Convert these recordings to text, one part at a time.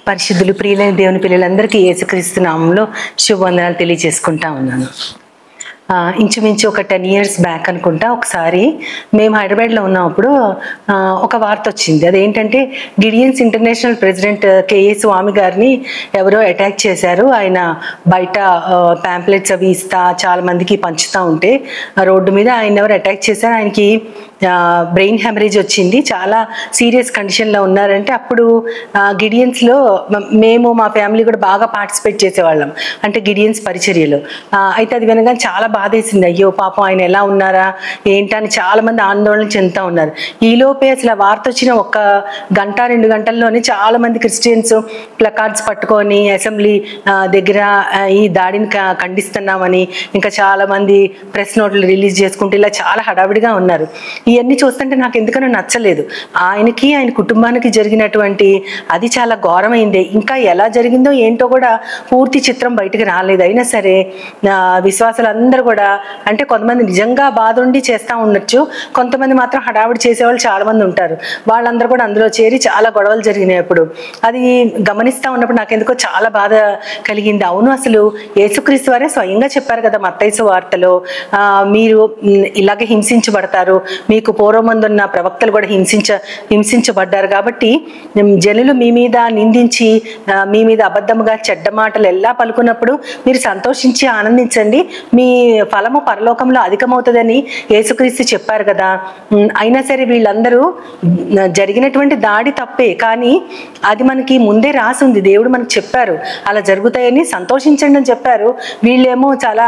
పరిశుద్ధులు ప్రియులైన దేవుని పిల్లలందరికీ యేసుక్రీస్తు నామములో శుభవందనాలు తెలియజేసుకుంటా ఉన్నాను. ఇంచుమించు ఒక 10 years బ్యాక్ అనుకుంటా ఒకసారి మేము హైదరాబాద్లో ఉన్నప్పుడు ఒక వార్త వచ్చింది. అదేంటంటే గిడియన్స్ ఇంటర్నేషనల్ ప్రెసిడెంట్ కేఏ స్వామి గారిని ఎవరో అటాక్ చేశారు. ఆయన బయట ప్యాంప్లెట్స్ అవి ఇస్తా చాలా మందికి పంచుతూ ఉంటే రోడ్డు మీద ఆయన ఎవరు అటాక్ చేశారు. ఆయనకి బ్రెయిన్ హెమరేజ్ వచ్చింది. చాలా సీరియస్ కండిషన్లో ఉన్నారంటే అప్పుడు గిడియన్స్లో మేము మా ఫ్యామిలీ కూడా బాగా పార్టిసిపేట్ చేసేవాళ్ళం, అంటే గిడియన్స్ పరిచర్యలో. అయితే అది వినగానే చాలా బాధేసింది. అయ్యో పాపం ఆయన ఎలా ఉన్నారా ఏంటని చాలా మంది ఆందోళన చెందుతూ ఉన్నారు. ఈలోపే అసలు వార్త వచ్చిన 1 గంట 2 గంటల్లోనే చాలా మంది క్రిస్టియన్స్ ప్లకార్డ్స్ పట్టుకొని అసెంబ్లీ దగ్గర ఈ దాడిని ఖండిస్తున్నామని, ఇంకా చాలా మంది ప్రెస్ నోట్లు రిలీజ్ చేసుకుంటూ ఇలా చాలా హడావిడిగా ఉన్నారు. ఇవన్నీ చూస్తుంటే నాకు ఎందుకనో నచ్చలేదు. ఆయనకి ఆయన కుటుంబానికి జరిగినటువంటి అది చాలా ఘోరమైందే. ఇంకా ఎలా జరిగిందో ఏంటో కూడా పూర్తి చిత్రం బయటకు రాలేదు. అయినా సరే విశ్వాసులందరూ కూడా, అంటే కొంతమంది నిజంగా బాధ ఉండి చేస్తూ ఉండొచ్చు, కొంతమంది మాత్రం హడావిడి చేసేవాళ్ళు చాలా మంది ఉంటారు. వాళ్ళందరూ కూడా అందులో చేరి చాలా గొడవలు జరిగినాయి. అప్పుడు అది గమనిస్తూ ఉన్నప్పుడు నాకు ఎందుకో చాలా బాధ కలిగింది. అవును, అసలు యేసుక్రీస్తు వారే స్వయంగా చెప్పారు కదా మత్తయి సువార్తలో, మీరు ఇలాగే హింసించబడతారు, మీకు పూర్వమందున్న ప్రవక్తలు కూడా హింసించబడ్డారు. కాబట్టి జనులు మీ మీద నిందించి మీ మీద అబద్ధముగా చెడ్డ మాటలు ఎలా పలుకున్నప్పుడు మీరు సంతోషించి ఆనందించండి, మీ ఫలము పరలోకంలో అధికమవుతుందని యేసుక్రీస్తు చెప్పారు కదా. అయినా సరే వీళ్ళందరూ జరిగినటువంటి దాడి తప్పే, కానీ అది మనకి ముందే రాసింది. దేవుడు మనకు చెప్పారు అలా జరుగుతాయని, సంతోషించండి అని చెప్పారు. వీళ్ళేమో చాలా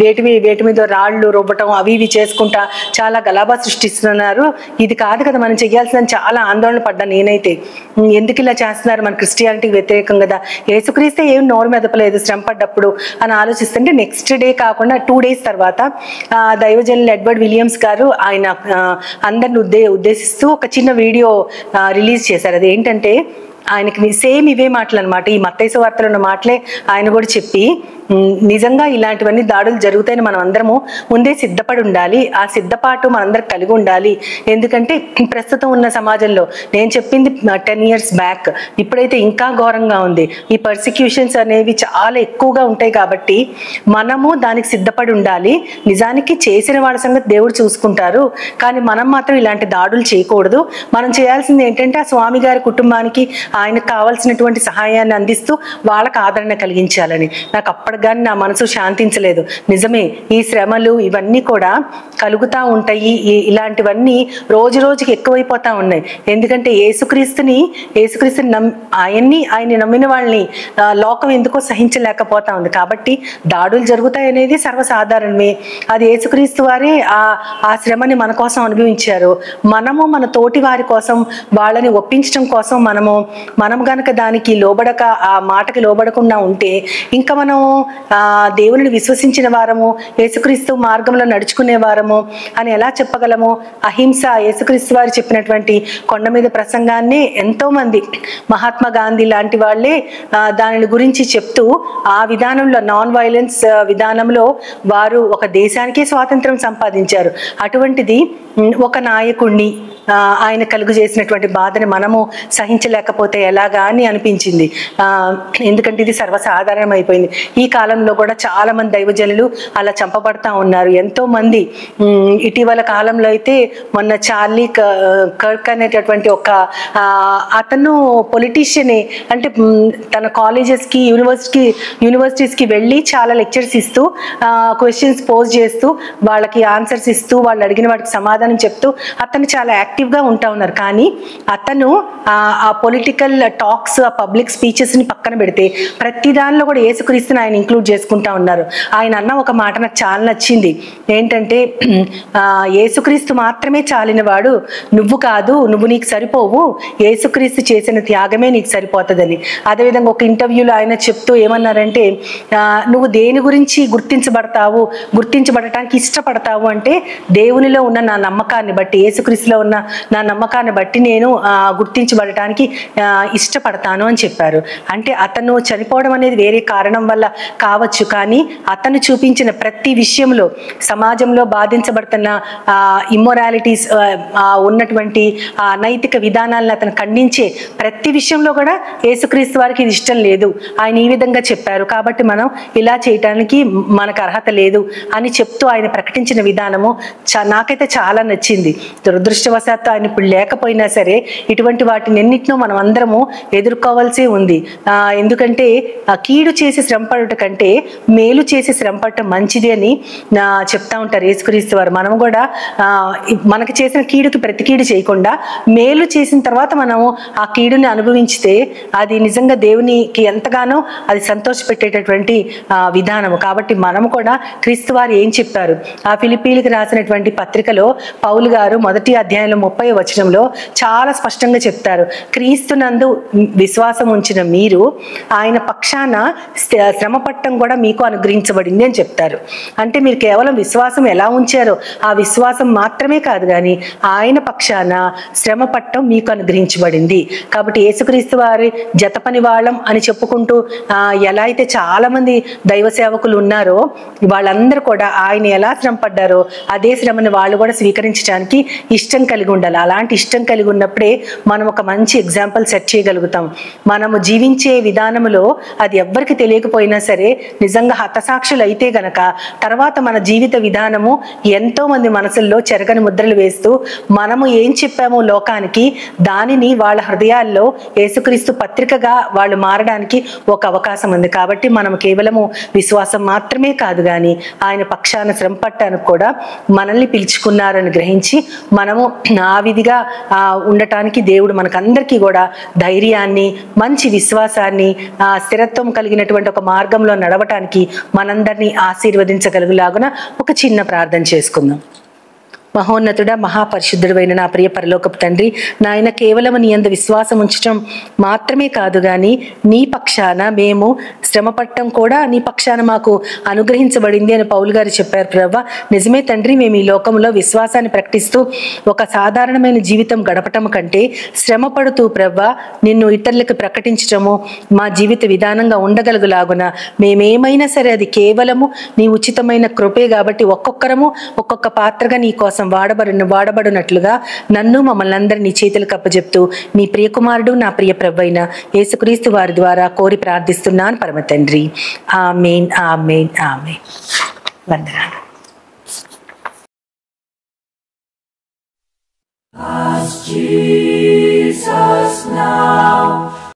వేటి మీద రాళ్ళు రుబ్బటం అవి ఇవి చేసుకుంటా చాలా గలాబా సృష్టిస్తున్నారు. ఇది కాదు కదా మనం చేయాల్సిందని చాలా ఆందోళన పడ్డా నేనైతే. ఎందుకు ఇలా చేస్తున్నారు, మన క్రిస్టియానిటీకి వ్యతిరేకం కదా, యేసుక్రీస్తే ఏం నోరు మెదపలేదు శ్రమ పడ్డప్పుడు అని ఆలోచిస్తుంటే నెక్స్ట్ డే కాకుండా 2 days తర్వాత దైవజనులు ఎడ్వర్డ్ విలియమ్స్ గారు ఆయన అందరిని ఉద్దేశిస్తూ ఒక చిన్న వీడియో రిలీజ్ చేశారు. అదేంటంటే ఆయనకి సేమ్ ఇవే మాటలు అనమాట, ఈ మత్తయి సువార్తలో ఉన్న మాటలే ఆయన కూడా చెప్పి, నిజంగా ఇలాంటివన్నీ దాడులు జరుగుతాయని మనం అందరము ముందే సిద్ధపడి ఉండాలి, ఆ సిద్ధపాటు మనందరికి కలిగి ఉండాలి. ఎందుకంటే ప్రస్తుతం ఉన్న సమాజంలో నేను చెప్పింది 10 years బ్యాక్, ఇప్పుడైతే ఇంకా ఘోరంగా ఉంది. ఈ పర్సిక్యూషన్స్ అనేవి చాలా ఎక్కువగా ఉంటాయి కాబట్టి మనము దానికి సిద్ధపడి ఉండాలి. నిజానికి చేసిన వాళ్ళ సంగతి దేవుడు చూసుకుంటారు, కానీ మనం మాత్రం ఇలాంటి దాడులు చేయకూడదు. మనం చేయాల్సింది ఏంటంటే ఆ స్వామి గారి కుటుంబానికి ఆయనకు కావాల్సినటువంటి సహాయాన్ని అందిస్తూ వాళ్ళకు ఆదరణ కలిగించాలని. నాకు అప్పటికి కానీ నా మనసు శాంతించలేదు. నిజమే, ఈ శ్రమలు ఇవన్నీ కూడా కలుగుతూ ఉంటాయి. ఇలాంటివన్నీ రోజు రోజుకి ఎక్కువైపోతూ ఉన్నాయి. ఎందుకంటే యేసుక్రీస్తుని ఆయన్ని నమ్మిన వాళ్ళని లోకం ఎందుకో సహించలేకపోతా ఉంది. కాబట్టి దాడులు జరుగుతాయి అనేది సర్వసాధారణమే. అది యేసుక్రీస్తు వారే ఆ శ్రమని మన కోసం అనుభవించారు. మనము మన తోటి వారి కోసం వాళ్ళని ఒప్పించడం కోసం మనం గనక దానికి లోబడక, ఆ మాటకి లోబడకుండా ఉంటే ఇంకా మనం దేవుని విశ్వసించిన వారము, యేసుక్రీస్తు మార్గంలో నడుచుకునే వారము అని ఎలా చెప్పగలము? అహింస, యేసుక్రీస్తు వారు చెప్పినటువంటి కొండ మీద ప్రసంగాన్ని ఎంతో మంది, మహాత్మా గాంధీ లాంటి వాళ్ళే దాని గురించి చెప్తూ ఆ విధానంలో, నాన్ వైలెన్స్ విధానంలో వారు ఒక దేశానికే స్వాతంత్రం సంపాదించారు. అటువంటిది ఒక నాయకుడిని ఆయన కలుగు చేసినటువంటి బాధని మనము సహించలేకపోతే ఎలాగా అని అనిపించింది. ఎందుకంటే ఇది సర్వసాధారణం అయిపోయింది. ఈ కాలంలో కూడా చాలా మంది దైవజనులు అలా చంపబడతా ఉన్నారు. ఎంతో మంది ఇటీవల కాలంలో అయితే మొన్న చార్లీ కర్క్ అనేటటువంటి ఒక అతను పొలిటీషియనే, అంటే తన కాలేజెస్కి యూనివర్సిటీస్కి వెళ్ళి చాలా లెక్చర్స్ ఇస్తూ క్వశ్చన్స్ పోజ్ చేస్తూ వాళ్ళకి ఆన్సర్స్ ఇస్తూ వాళ్ళు అడిగిన వాటికి సమాధానం చెప్తూ అతను చాలా యాక్టివ్గా ఉంటా ఉన్నారు. కానీ అతను ఆ పొలిటికల్ టాక్స్, ఆ పబ్లిక్ స్పీచెస్ని పక్కన పెడితే ప్రతి దానిలో కూడా యేసుక్రీస్తుని ఆయన ఇంక్లూడ్ చేసుకుంటా ఉన్నారు. ఆయన అన్న ఒక మాట నాకు చాలా నచ్చింది. ఏంటంటే యేసుక్రీస్తు మాత్రమే చాలినవాడు, నువ్వు కాదు, నువ్వు నీకు సరిపోవు, యేసుక్రీస్తు చేసిన త్యాగమే నీకు సరిపోతుందని. అదేవిధంగా ఒక ఇంటర్వ్యూలో ఆయన చెప్తూ ఏమన్నారంటే, నువ్వు దేని గురించి గుర్తించబడటానికి ఇష్టపడతావు అంటే దేవునిలో ఉన్న నా నమ్మకాన్ని బట్టి, యేసుక్రీస్తులో ఉన్న నా నమ్మకాన్ని బట్టి నేను గుర్తించబడటానికి ఇష్టపడతాను అని చెప్పారు. అంటే అతను చనిపోవడం అనేది వేరే కారణం వల్ల కావచ్చు, కానీ అతను చూపించిన ప్రతి విషయంలో సమాజంలో బాధించబడుతున్న ఇమ్మొరాలిటీస్ ఉన్నటువంటి నైతిక విధానాలను అతను ఖండించే ప్రతి విషయంలో కూడా యేసుక్రీస్తు వారికి ఇది ఇష్టం లేదు, ఆయన ఈ విధంగా చెప్పారు కాబట్టి మనం ఇలా చేయటానికి మనకు అర్హత లేదు అని చెప్తూ ఆయన ప్రకటించిన విధానము నాకైతే చాలా నచ్చింది. దురదృష్టవశాత్తు ఆయన ఇప్పుడు లేకపోయినా సరే ఇటువంటి వాటిని ఎన్నిటినో మనం అందరము ఎదుర్కోవాల్సి ఉంది. ఎందుకంటే కీడు చేసి శ్రమపడట కంటే మేలు చేసి శ్రమపడటం మంచిది అని చెప్తా ఉంటారు యేసుక్రీస్తు వారు. మనం కూడా మనకు చేసిన కీడుకి ప్రతి కీడు చేయకుండా మేలు చేసిన తర్వాత మనము ఆ కీడుని అనుభవించితే అది నిజంగా దేవునికి ఎంతగానో అది సంతోషపెట్టేటటువంటి విధానము. కాబట్టి మనము కూడా క్రీస్తు వారు ఏం చెప్పారు, ఆ ఫిలిప్పీలకు రాసినటువంటి పత్రికలో పౌలు గారు 1వ అధ్యాయంలో 30వ వచనంలో చాలా స్పష్టంగా చెప్తారు, క్రీస్తునందు విశ్వాసం ఉంచిన మీరు ఆయన పక్షాన శ్రమ పట్టం కూడా మీకు అనుగ్రహించబడింది అని చెప్తారు. అంటే మీరు కేవలం విశ్వాసం ఎలా ఉంచారో ఆ విశ్వాసం మాత్రమే కాదు, కానీ ఆయన పక్షాన శ్రమ పట్టం మీకు అనుగ్రహించబడింది. కాబట్టి యేసుక్రీస్తు వారి జతపని వాళ్ళం అని చెప్పుకుంటూ ఎలా అయితే చాలా మంది దైవ సేవకులు ఉన్నారో వాళ్ళందరూ కూడా ఆయన ఎలా శ్రమ పడ్డారో అదే శ్రమని వాళ్ళు కూడా స్వీకరించడానికి ఇష్టం కలిగి ఉండాలి. అలాంటి ఇష్టం కలిగి ఉన్నప్పుడే మనం ఒక మంచి ఎగ్జాంపుల్ సెట్ చేయగలుగుతాం. మనము జీవించే విధానంలో అది ఎవ్వరికి తెలియకపోయినా సరే నిజంగా హతసాక్షులు అయితే గనక తర్వాత మన జీవిత విధానము ఎంతో మంది మనసుల్లో చెరగని ముద్రలు వేస్తూ మనము ఏం చెప్పామో లోకానికి దానిని వాళ్ళ హృదయాల్లో యేసుక్రీస్తు పత్రికగా వాళ్ళు మారడానికి ఒక అవకాశం ఉంది. కాబట్టి మనం కేవలము విశ్వాసం మాత్రమే కాదు, కానీ ఆయన పక్షాన శ్రమ పట్టానికి కూడా మనల్ని పిలుచుకున్నారని గ్రహించి మనము ఆ విధిగా ఉండటానికి దేవుడు మనకందరికీ కూడా ధైర్యాన్ని, మంచి విశ్వాసాన్ని, స్థిరత్వం కలిగినటువంటి ఒక మార్గంలో నడవటానికి మనందరినీ ఆశీర్వదించగలుగులాగున ఒక చిన్న ప్రార్థన చేసుకుందాం. మహోన్నతుడా, మహాపరిశుద్ధుడైన నా ప్రియ పరలోకపు తండ్రి, నాయన కేవలం నీ యందు విశ్వాసం ఉంచడం మాత్రమే కాదు, కానీ నీ పక్షాన మేము శ్రమ పట్టడం కూడా నీ పక్షాన మాకు అనుగ్రహించబడింది అని పౌలు గారు చెప్పారు. ప్రవ్వా నిజమే తండ్రి, మేము ఈ లోకంలో విశ్వాసాన్ని ప్రకటిస్తూ ఒక సాధారణమైన జీవితం గడపటం కంటే శ్రమ పడుతూ ప్రవ్వా నిన్ను ఇతరులకు ప్రకటించటము మా జీవిత విధానంగా ఉండగలుగులాగున మేమేమైనా సరే అది కేవలము నీ ఉచితమైన కృపే. కాబట్టి ఒక్కొక్కరము ఒక్కొక్క పాత్రగా నీ కోసం వాడబడినట్లుగా నన్ను మమ్మల్ని అందరినీ నీ చేతులకు అప్పచెప్తూ నీ ప్రియకుమారుడు నా ప్రియ ప్రభువైన యేసుక్రీస్తు వారి ద్వారా కోరి ప్రార్థిస్తున్నాను పరమ తండ్రి. ఆమేన్, ఆమేన్, ఆమేన్. వందనాలు. As Jesus now